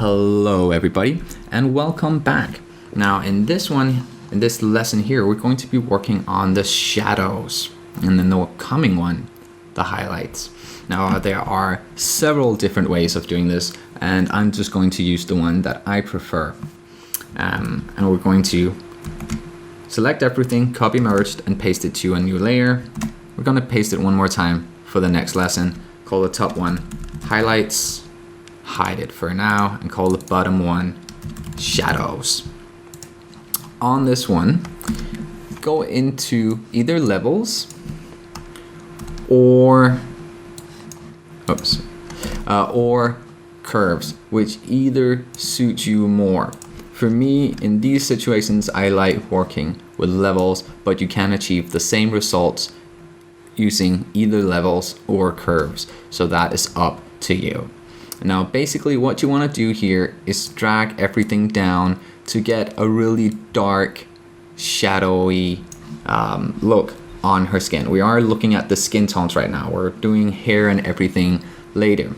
Hello everybody and welcome back. Now in this lesson here, we're going to be working on the shadows, and then the coming one, the highlights. Now there are several different ways of doing this, and I'm just going to use the one that I prefer. And we're going to select everything, copy merged, and paste it to a new layer. We're going to paste it one more time for the next lesson. Call the top one highlights, hide it for now, and call the bottom one shadows. On this one, go into either levels or curves, which either suit you more. For me, in these situations, I like working with levels, but you can achieve the same results using either levels or curves, so that is up to you. Now basically what you want to do here is drag everything down to get a really dark, shadowy look on her skin. We are looking at the skin tones right now. We're doing hair and everything later,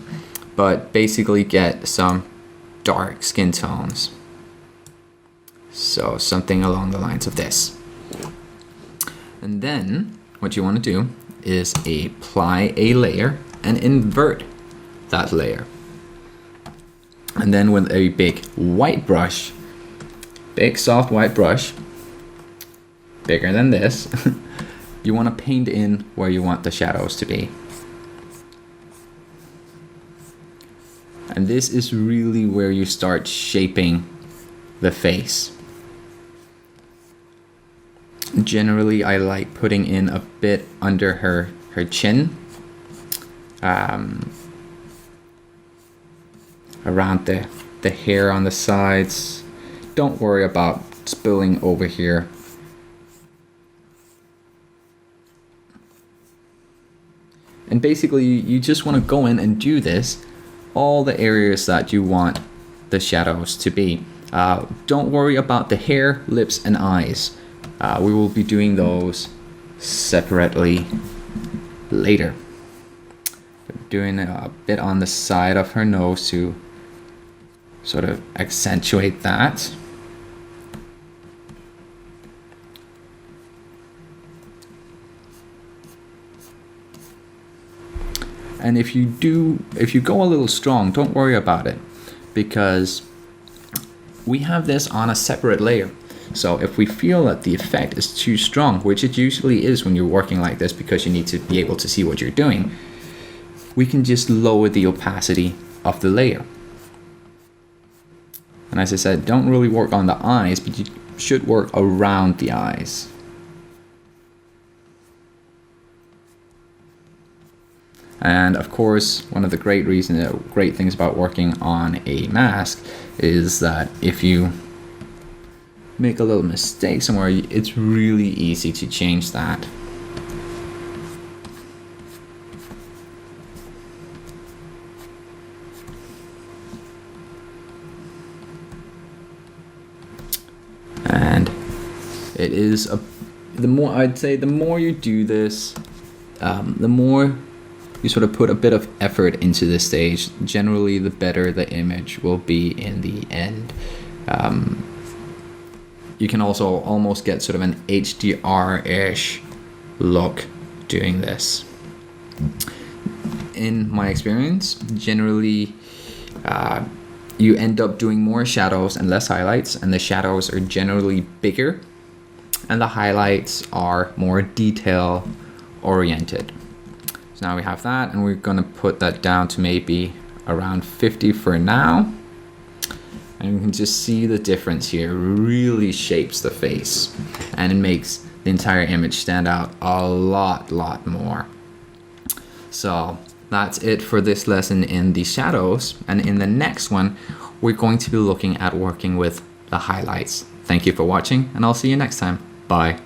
but basically get some dark skin tones. So something along the lines of this. And then what you want to do is apply a layer and invert that layer. And then with a big white brush, big soft white brush, bigger than this, you want to paint in where you want the shadows to be. And this is really where you start shaping the face. Generally, I like putting in a bit under her chin, around the hair on the sides. Don't worry about spilling over here. And basically, you just want to go in and do this all the areas that you want the shadows to be. Don't worry about the hair, lips, and eyes. We will be doing those separately later. Doing a bit on the side of her nose to sort of accentuate that. And if you go a little strong, don't worry about it, because we have this on a separate layer. So if we feel that the effect is too strong, which it usually is when you're working like this because you need to be able to see what you're doing, we can just lower the opacity of the layer. And as I said, don't really work on the eyes, but you should work around the eyes. And of course, one of the great things about working on a mask is that if you make a little mistake somewhere, it's really easy to change that. And it is the more you do this, the more you sort of put a bit of effort into this stage, generally the better the image will be in the end. You can also almost get sort of an HDR-ish look doing this. In my experience, generally you end up doing more shadows and less highlights, and the shadows are generally bigger and the highlights are more detail oriented. So now we have that, and we're going to put that down to maybe around 50 for now. And you can just see the difference here. It really shapes the face, and it makes the entire image stand out a lot more. So that's it for this lesson in the shadows, and in the next one we're going to be looking at working with the highlights. Thank you for watching, and I'll see you next time. Bye.